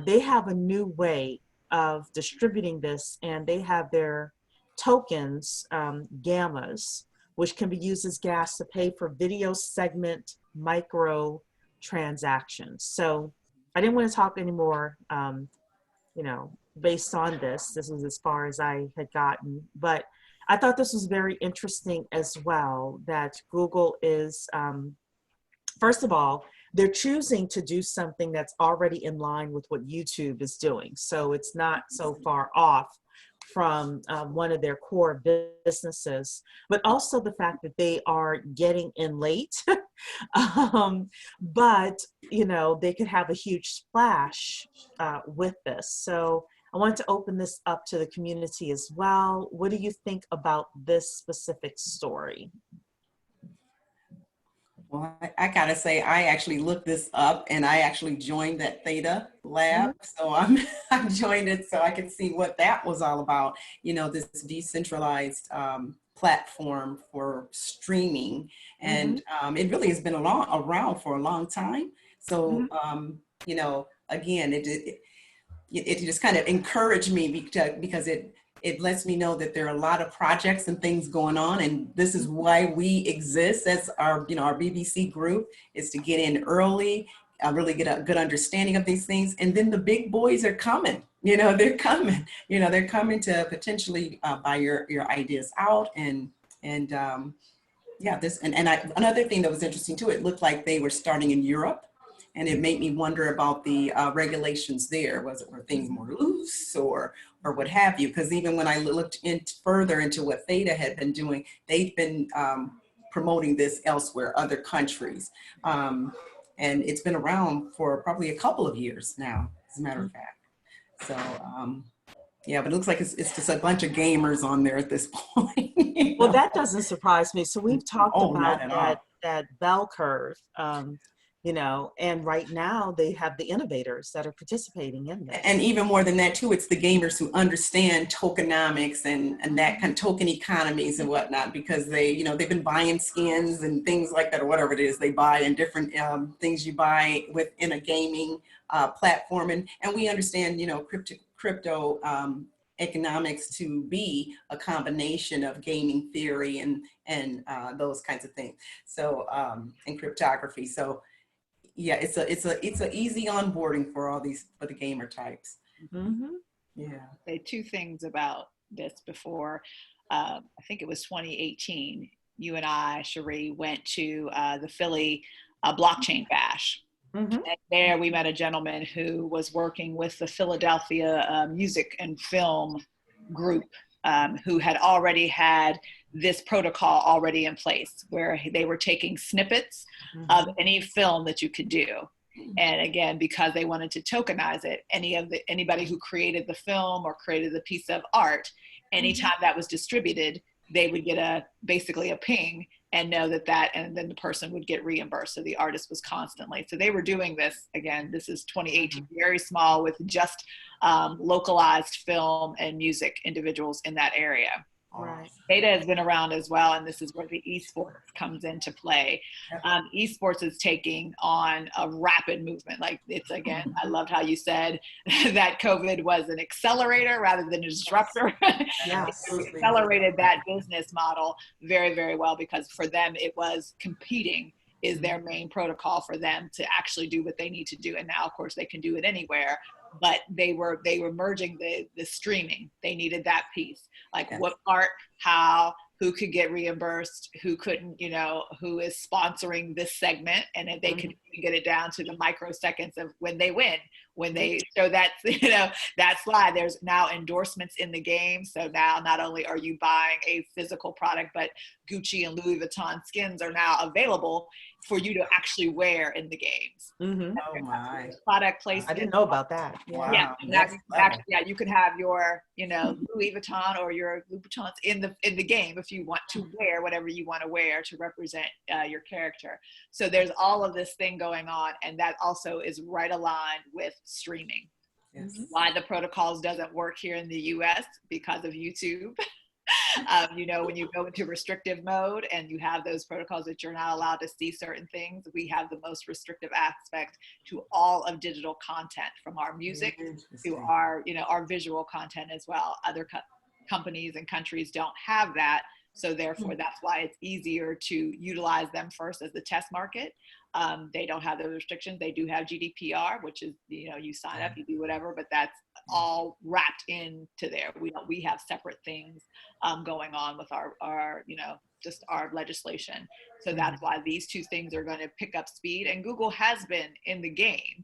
they have a new way of distributing this, and they have their tokens, gammas, which can be used as gas to pay for video segment micro transactions. So I didn't want to talk anymore, you know, based on this. This was as far as I had gotten, but I thought this was very interesting as well, that Google is, first of all, they're choosing to do something that's already in line with what YouTube is doing. So it's not so far off from one of their core businesses, but also the fact that they are getting in late. But, you know, they could have a huge splash with this. So I want to open this up to the community as well. What do you think about this specific story? Well, I gotta say, I actually looked this up and I actually joined that Theta lab. So I joined it so I could see what that was all about. You know, this decentralized platform for streaming. And it really has been around for a long time. So, you know, again, it just kind of encouraged me because it lets me know that there are a lot of projects and things going on, and this is why we exist as our, you know, our BBC group, is to get in early, really get a good understanding of these things, and then the big boys are coming. You know, they're coming. You know, they're coming to potentially buy your ideas out, and yeah, another thing that was interesting too. It looked like they were starting in Europe. And it made me wonder about the regulations there. Were things more loose or what have you? Because even when I looked further into what Theta had been doing, they've been promoting this elsewhere, other countries. And it's been around for probably a couple of years now, as a matter of fact. So yeah, but it looks like it's just a bunch of gamers on there at this point. You know? Well, that doesn't surprise me. So we've talked about that bell curve. You know, and right now they have the innovators that are participating in this. And even more than that too, it's the gamers who understand tokenomics and that kind of token economies and whatnot, because they, you know, they've been buying skins and things like that, or whatever it is they buy, and different things you buy within a gaming platform. And we understand, you know, crypto economics to be a combination of gaming theory and those kinds of things. So and cryptography. So yeah, it's a easy onboarding for the gamer types. Yeah. Say two things about this before. I think it was 2018. You and I, Cherie, went to the Philly blockchain bash. And there we met a gentleman who was working with the Philadelphia music and film group, who had already had this protocol already in place, where they were taking snippets of any film that you could do. And again, because they wanted to tokenize it, anybody who created the film or created the piece of art, anytime that was distributed, they would get basically a ping and know and then the person would get reimbursed. So the artist was constantly. So they were doing this, again, this is 2018, very small, with just localized film and music individuals in that area. Right. Theta has been around as well, and this is where the esports comes into play. Esports is taking on a rapid movement. Like, it's, again, I loved how you said that COVID was an accelerator rather than a disruptor. Yes. It accelerated that business model very, very well, because for them it was competing is their main protocol for them to actually do what they need to do. And now, of course, they can do it anywhere. But they were merging the streaming. They needed that piece, like what part, how, who could get reimbursed, who couldn't, you know, who is sponsoring this segment, and if they could get it down to the microseconds of when they win, when they show that, that slide, there's now endorsements in the game. So now not only are you buying a physical product, but Gucci and Louis Vuitton skins are now available for you to actually wear in the games. Mm-hmm. Oh my. Product placement. I didn't know about that. Wow. Yeah, Next level. you could have your, Louis Vuitton or your Louboutins in the game if you want to wear whatever you want to wear to represent your character. So there's all of this thing going on, and that also is right aligned with streaming. Yes. Why the protocols doesn't work here in the U.S. because of YouTube. When you go into restrictive mode and you have those protocols that you're not allowed to see certain things, we have the most restrictive aspect to all of digital content, from our music to our visual content as well. Other companies and countries don't have that. So therefore, that's why it's easier to utilize them first as the test market. They don't have those restrictions. They do have GDPR, which is, you sign up, you do whatever, but that's all wrapped into there. We have separate things going on with our just our legislation. So that's why these two things are going to pick up speed. And Google has been in the game,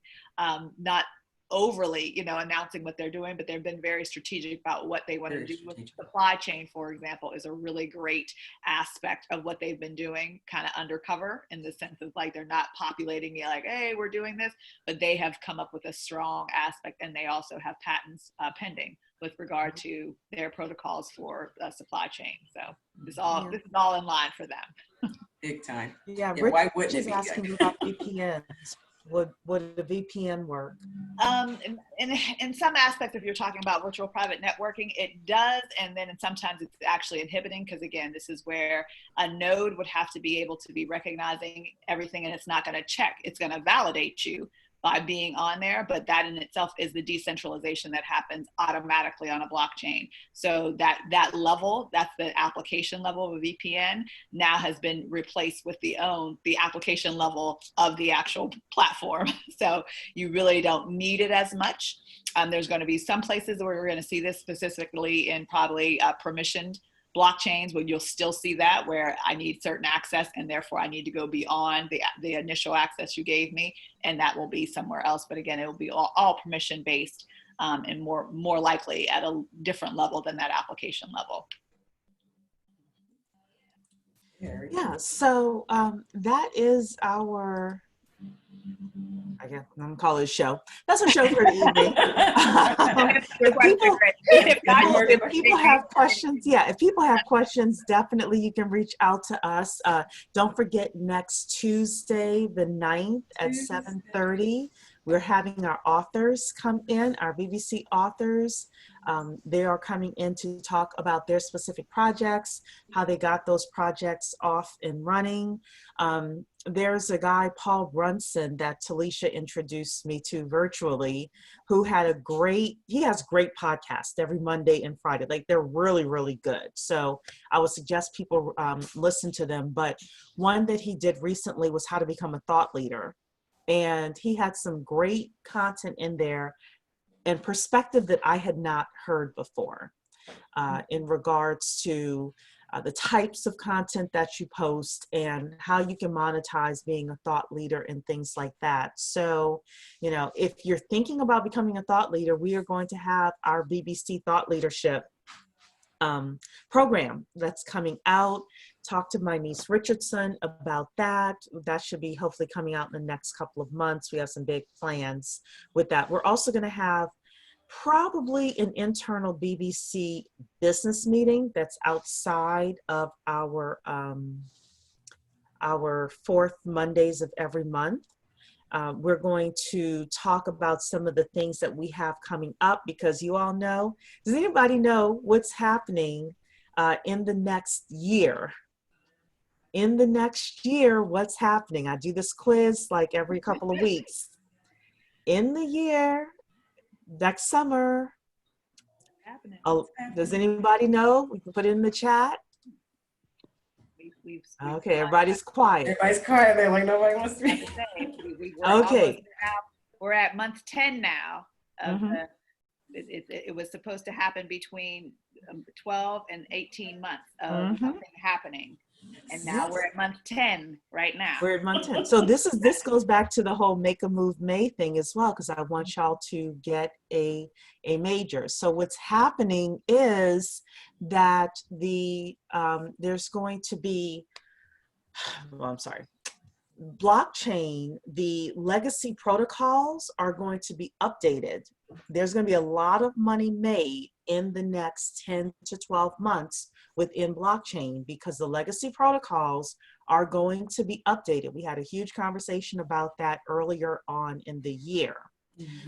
not overly, announcing what they're doing, but they've been very strategic about what they want to do with supply chain, for example, is a really great aspect of what they've been doing, kind of undercover, in the sense of like, they're not populating it like, hey, we're doing this, but they have come up with a strong aspect, and they also have patents pending with regard to their protocols for supply chain. So this is all in line for them. Big time. Yeah, Yeah, why wouldn't Rich is it be asking good? about VPNs. Would a VPN work? In some aspects, if you're talking about virtual private networking, it does. And then sometimes it's actually inhibiting, because again, this is where a node would have to be able to be recognizing everything, and it's not going to check. It's going to validate you by being on there, but that in itself is the decentralization that happens automatically on a blockchain. So that level, that's the application level of a VPN, now has been replaced with the application level of the actual platform. So you really don't need it as much. There's going to be some places where we're going to see this specifically in probably permissioned blockchains, where you'll still see that, where I need certain access and therefore I need to go beyond the initial access you gave me, and that will be somewhere else. But again, it will be all permission based, and more likely at a different level than that application level. Yeah, so that is our, I guess I'm gonna call it a show. That's our show for the evening. If people have questions, if people have questions, definitely you can reach out to us. Don't forget, next Tuesday, the 9th at 7:30, we're having our authors come in, our BBC authors. They are coming in to talk about their specific projects, how they got those projects off and running. There's a guy, Paul Brunson, that Talisha introduced me to virtually, who had he has great podcasts every Monday and Friday. Like, they're really, really good. So I would suggest people listen to them. But one that he did recently was how to become a thought leader. And he had some great content in there and perspective that I had not heard before in regards to the types of content that you post and how you can monetize being a thought leader and things like that. So, if you're thinking about becoming a thought leader, we are going to have our BBC Thought Leadership program that's coming out. Talk to my niece Richardson about that. That should be hopefully coming out in the next couple of months. We have some big plans with that. We're also going to have probably an internal BBC business meeting that's outside of our fourth Mondays of every month. We're going to talk about some of the things that we have coming up, because you all know, does anybody know what's happening in the next year? In the next year, what's happening? I do this quiz like every couple of weeks. In the year, next summer, does anybody know? We can put it in the chat. Okay, everybody's quiet. Everybody's quiet. They're like, nobody wants to be. Okay. We're at month 10 now. It was supposed to happen between 12 and 18 months of something happening. And now we're at month 10 right now. We're at month 10. So this goes back to the whole make a move May thing as well, because I want y'all to get a major. So what's happening is that there's going to be, well, I'm sorry, blockchain, the legacy protocols are going to be updated. There's going to be a lot of money made in the next 10 to 12 months within blockchain because the legacy protocols are going to be updated. We had a huge conversation about that earlier on in the year.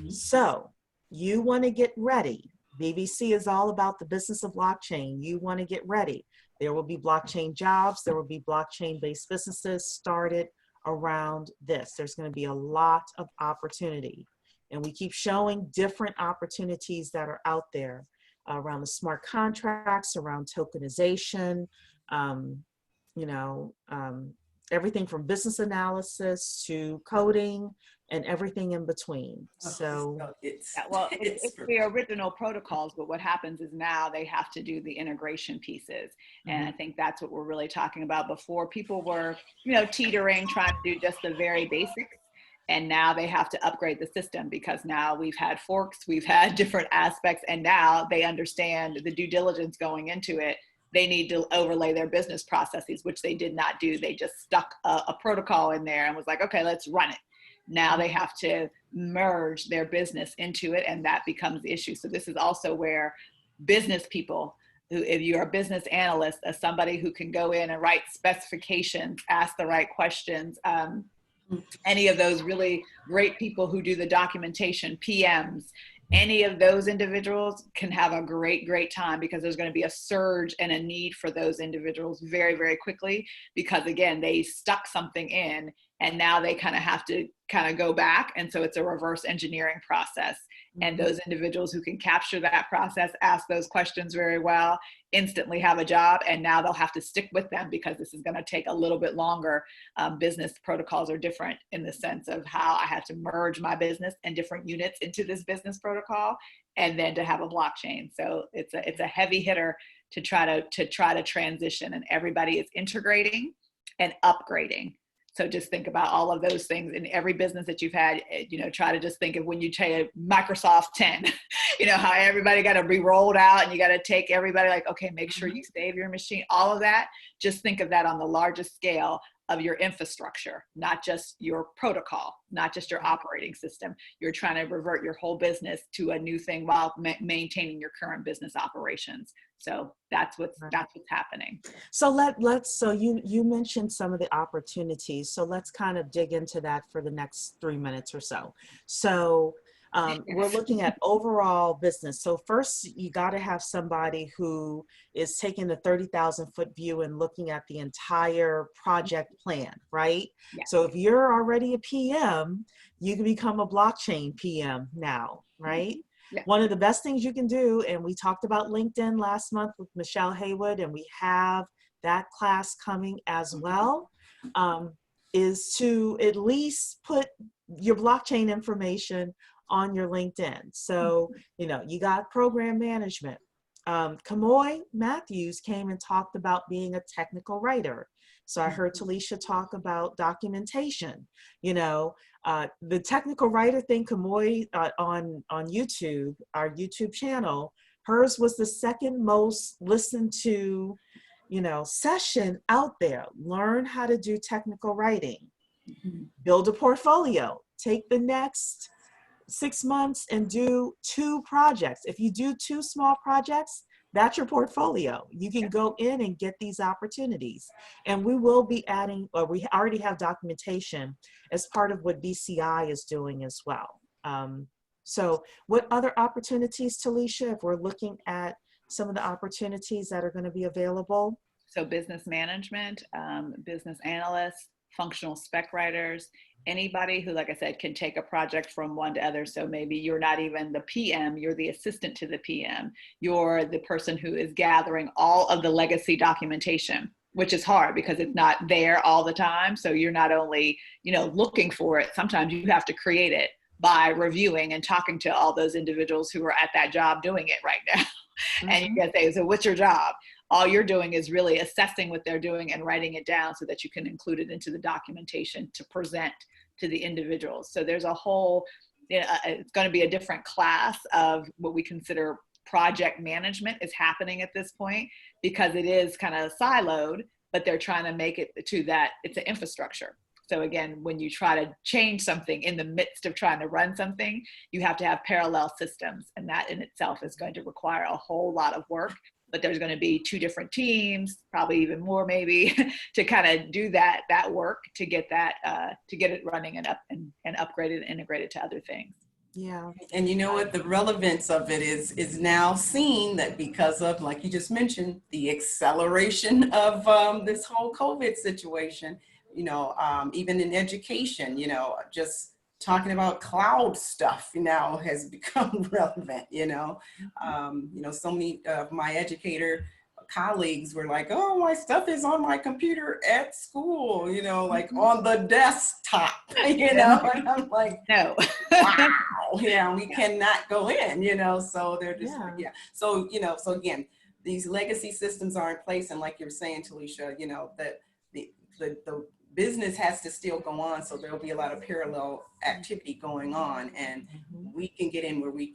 So you want to get ready. BBC is all about the business of blockchain. You want to get ready. There will be blockchain jobs. There will be blockchain-based businesses started around this. There's going to be a lot of opportunity. And we keep showing different opportunities that are out there around the smart contracts, around tokenization, everything from business analysis to coding and everything in between. It's the original protocols, but what happens is now they have to do the integration pieces. And I think that's what we're really talking about. Before, people were, teetering, trying to do just the very basics. And now they have to upgrade the system because now we've had forks, we've had different aspects, and now they understand the due diligence going into it. They need to overlay their business processes, which they did not do. They just stuck a protocol in there and was like, okay, let's run it. Now they have to merge their business into it, and that becomes the issue. So this is also where business people, who, if you're a business analyst, as somebody who can go in and write specifications, ask the right questions, any of those really great people who do the documentation, PMs, any of those individuals can have a great time because there's going to be a surge and a need for those individuals very, very quickly because, again, they stuck something in and now they kind of have to go back. And so it's a reverse engineering process. And those individuals who can capture that process, ask those questions very well, instantly have a job, and now they'll have to stick with them because this is going to take a little bit longer. Business protocols are different in the sense of how I have to merge my business and different units into this business protocol, and then to have a blockchain. So it's a heavy hitter to try to transition, and everybody is integrating and upgrading. So just think about all of those things in every business that you've had, try to just think of when you take Microsoft 10, how everybody got to be rolled out and you got to take everybody like, okay, make sure you save your machine, all of that. Just think of that on the largest scale of your infrastructure, not just your protocol, not just your operating system. You're trying to revert your whole business to a new thing while maintaining your current business operations. So that's what's happening. So so you mentioned some of the opportunities. So let's kind of dig into that for the next 3 minutes or so. So we're looking at overall business. So first, you got to have somebody who is taking the 30,000 foot view and looking at the entire project plan, right? Yeah. So if you're already a PM, you can become a blockchain PM now, right? Yeah. One of the best things you can do, and we talked about LinkedIn last month with Michelle Haywood, and we have that class coming as well, is to at least put your blockchain information on your LinkedIn. So, you got program management. Kamoy Matthews came and talked about being a technical writer. So I heard Talisha talk about documentation. The technical writer thing, Kamoy on YouTube, our YouTube channel, hers was the second most listened to, session out there. Learn how to do technical writing, build a portfolio, take the next 6 months and do 2 projects. If you do 2 small projects, that's your portfolio. You can go in and get these opportunities. And we will be adding, or we already have documentation as part of what BCI is doing as well. So what other opportunities, Talisha, if we're looking at some of the opportunities that are going to be available? So business management, business analysts, functional spec writers, anybody who, like I said, can take a project from one to other. So maybe you're not even the PM, you're the assistant to the PM. You're the person who is gathering all of the legacy documentation, which is hard because it's not there all the time. So you're not only, looking for it, sometimes you have to create it by reviewing and talking to all those individuals who are at that job doing it right now. And you can say, so what's your job? all you're doing is really assessing what they're doing and writing it down so that you can include it into the documentation to present to the individuals. So there's a whole, it's going to be a different class of what we consider project management is happening at this point, because it is kind of siloed, but they're trying to make it to that it's an infrastructure. So again, when you try to change something in the midst of trying to run something, you have to have parallel systems. And that in itself is going to require a whole lot of work. But there's going to be 2 different teams, probably even more maybe, to kind of do that work to get that, to get it running and upgraded and integrated to other things. Yeah. And you know what, the relevance of it is now seen, that because of, like you just mentioned, the acceleration of this whole COVID situation, you know, even in education, you know, just talking about cloud stuff now has become relevant, you know. So many of my educator colleagues were like, oh, my stuff is on my computer at school, you know, like on the desktop, you know, and I'm like, no, wow, yeah, we cannot go in, you know, so they're just, So, you know, so again, these legacy systems are in place. And like you're saying, Talisha, you know, that the business has to still go on. So there'll be a lot of parallel activity going on, and we can get in where we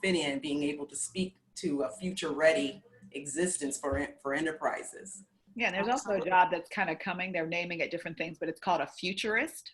fit in, being able to speak to a future ready existence for enterprises. Yeah, and there's also a job that's kind of coming. They're naming it different things, but it's called a futurist.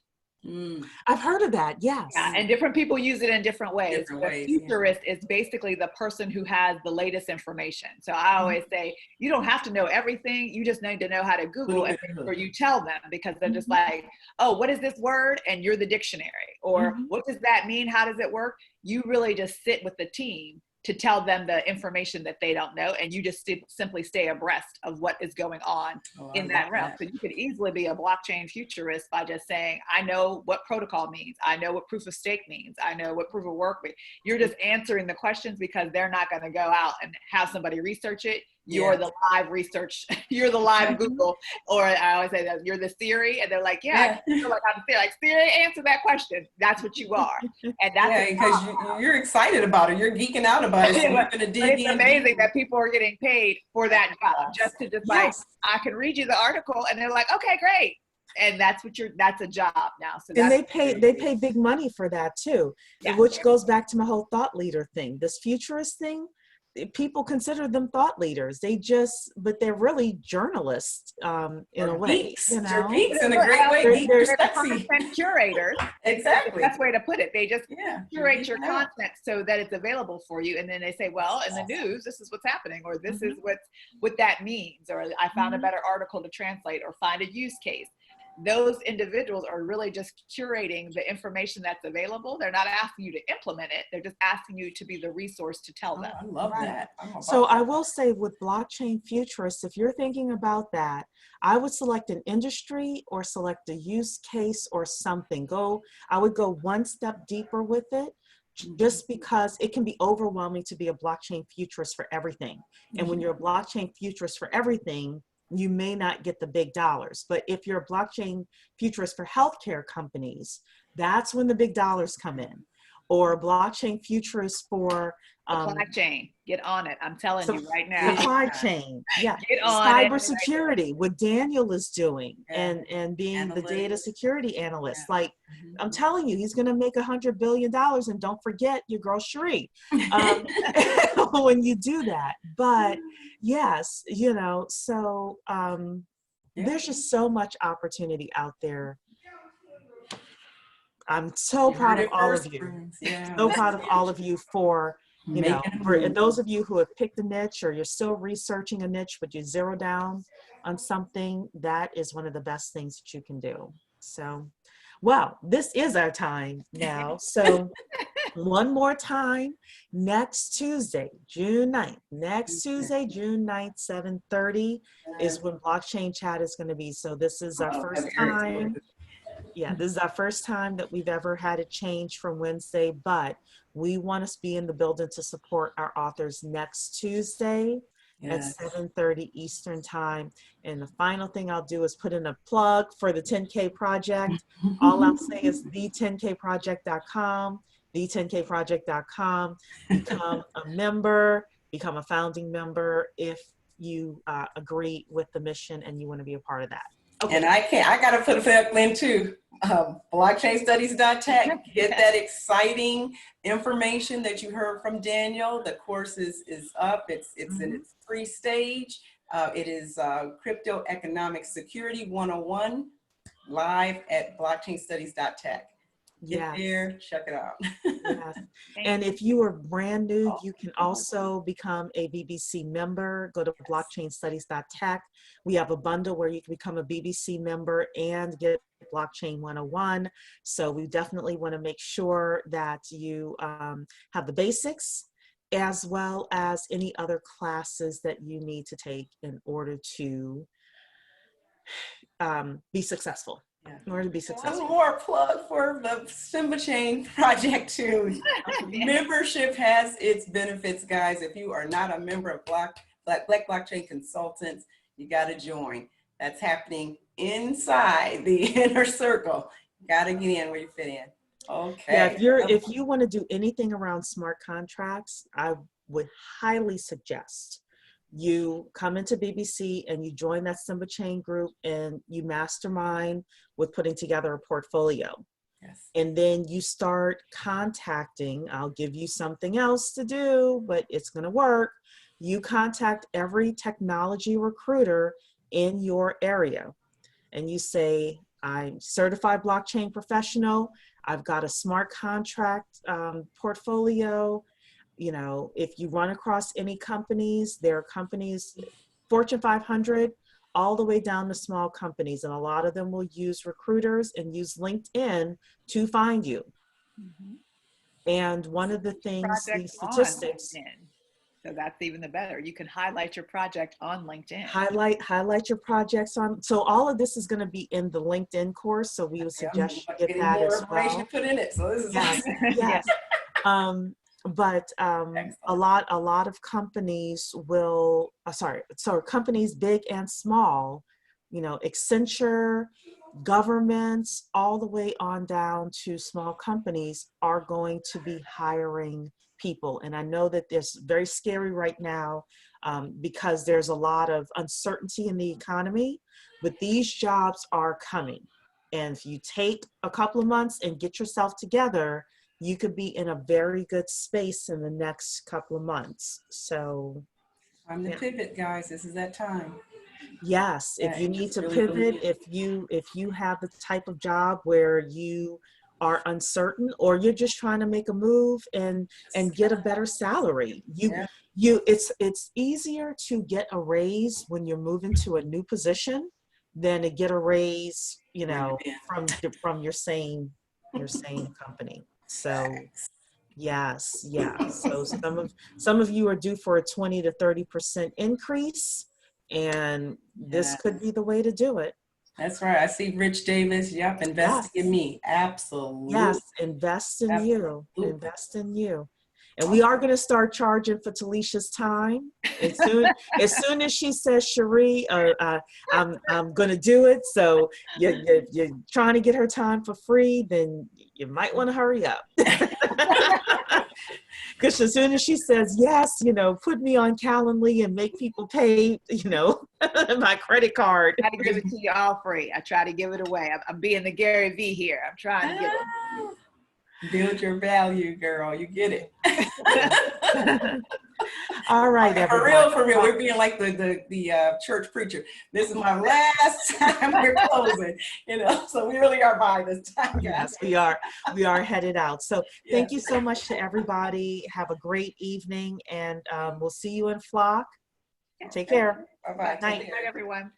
I've heard of that, yes. Yeah, and different people use it in different ways. The futurist is basically the person who has the latest information. So I always say, you don't have to know everything. You just need to know how to Google and make sure you tell them, because they're just like, oh, what is this word? And you're the dictionary. Or what does that mean? How does it work? You really just sit with the team to tell them the information that they don't know, and you just simply stay abreast of what is going on in that realm. So you could easily be a blockchain futurist by just saying, I know what protocol means, I know what proof of stake means, I know what proof of work means. You're just answering the questions, because they're not going to go out and have somebody research it. You're the live research, you're the live Google, or I always say that you're the Siri, and they're like, I feel like I'm Siri. Like, Siri, answer that question. That's what you are. And that's because you're excited about it. You're geeking out about it. So you're going to dig in. It's amazing that people are getting paid for that job, just to just like, I can read you the article, and they're like, okay, great. And that's a job now. So and they pay big money for that too, which goes back to my whole thought leader thing. This futurist thing, people consider them thought leaders. But they're really journalists in a way. Geeks. You know? They're geeks in a great way. They're content curators. Exactly. That's the best way to put it. They just curate your content so that it's available for you. And then they say, well, in the news, this is what's happening, or this is what that means, or I found a better article to translate, or find a use case. Those individuals are really just curating the information that's available. They're not asking you to implement it. They're just asking you to be the resource to tell them. I love that. So I will say, with blockchain futurists, if you're thinking about that, I would select an industry or select a use case or something. I would go one step deeper with it, just because it can be overwhelming to be a blockchain futurist for everything. And when you're a blockchain futurist for everything, you may not get the big dollars. But if you're a blockchain futurist for healthcare companies, that's when the big dollars come in. Or a blockchain futurist for supply chain. Get on it. I'm telling you right now. Supply chain. Yeah. Get on cybersecurity, what Daniel is doing, and being the data security analyst. Like, I'm telling you, he's going to make $100 billion. And don't forget your girl Cherie when you do that. But yes, you know, so there's just so much opportunity out there. I'm so proud of all of you. So proud of all of you for, you know, for those of you who have picked a niche, or you're still researching a niche, but you zero down on something, that is one of the best things that you can do. So, well, this is our time now. So one more time, next Tuesday, June 9th, next Tuesday, June 9th, 7:30 is when Blockchain Chat is going to be. So this is our first time. Yeah, this is our first time that we've ever had a change from Wednesday, but we want to be in the building to support our authors next Tuesday at 7:30 Eastern time. And the final thing I'll do is put in a plug for the 10K project. All I'll say is the10kproject.com, the10kproject.com. Become a member, become a founding member. If you agree with the mission and you want to be a part of that. Okay. And I got to put a link too. Blockchainstudies.tech. Get that exciting information that you heard from Daniel. The course is up. It's in its free stage. It is Crypto Economic Security 101 live at blockchainstudies.tech. Get there, check it out. Yes. And if you are brand new, you can also become a BBC member. Go to blockchainstudies.tech. We have a bundle where you can become a BBC member and get Blockchain 101. So we definitely want to make sure that you have the basics as well as any other classes that you need to take in order to be successful. In order to be successful. One more plug for the Simba Chain project too. Membership has its benefits, guys. If you are not a member of Black Blockchain Consultants, you got to join. That's happening inside the inner circle. You got to get in where you fit in. Okay. Yeah, if you want to do anything around smart contracts, I would highly suggest you come into BBC and you join that Simba Chain group and you mastermind with putting together a portfolio. Yes. And then you start contacting, I'll give you something else to do, but it's going to work. You contact every technology recruiter in your area and you say, I'm certified blockchain professional. I've got a smart contract portfolio. You know, if you run across any companies, there are companies, Fortune 500, all the way down to small companies. And a lot of them will use recruiters and use LinkedIn to find you. And one of the things, the statistics. So that's even the better. You can highlight your project on LinkedIn. Highlight your projects on. So all of this is going to be in the LinkedIn course. So we would suggest you get that as well. Put in it. So this is yes. But a lot of companies will, so companies big and small, you know, Accenture, governments, all the way on down to small companies are going to be hiring people. And I know that it's very scary right now because there's a lot of uncertainty in the economy, but these jobs are coming. And if you take a couple of months and get yourself together, you could be in a very good space in the next couple of months. So time to pivot, guys. This is that time. Yes, if you need to pivot, if you have the type of job where you are uncertain or you're just trying to make a move and get a better salary, it's easier to get a raise when you're moving to a new position than to get a raise, you know, from your same company. So yes. So some of you are due for a 20 to 30% increase, and this could be the way to do it. That's right. I see Rich Davis. Yep, investing in me. Absolutely. Yes, invest in you. Invest in you. And we are going to start charging for Talisha's time. As soon as she says, Cherie, I'm going to do it. So you're trying to get her time for free, then you might want to hurry up. Because as soon as she says, yes, you know, put me on Calendly and make people pay, you know, my credit card. I try to give it to you all free. I try to give it away. I'm being the Gary V here. I'm trying to get it. Build your value, girl. You get it. All right, everybody. For real. We're being like the church preacher. This is my last time we're closing. You know, so we really are by this time, guys. Yes, we are headed out. So thank you so much to everybody. Have a great evening, and we'll see you in Flock. Take care. Bye-bye. Good night, everyone.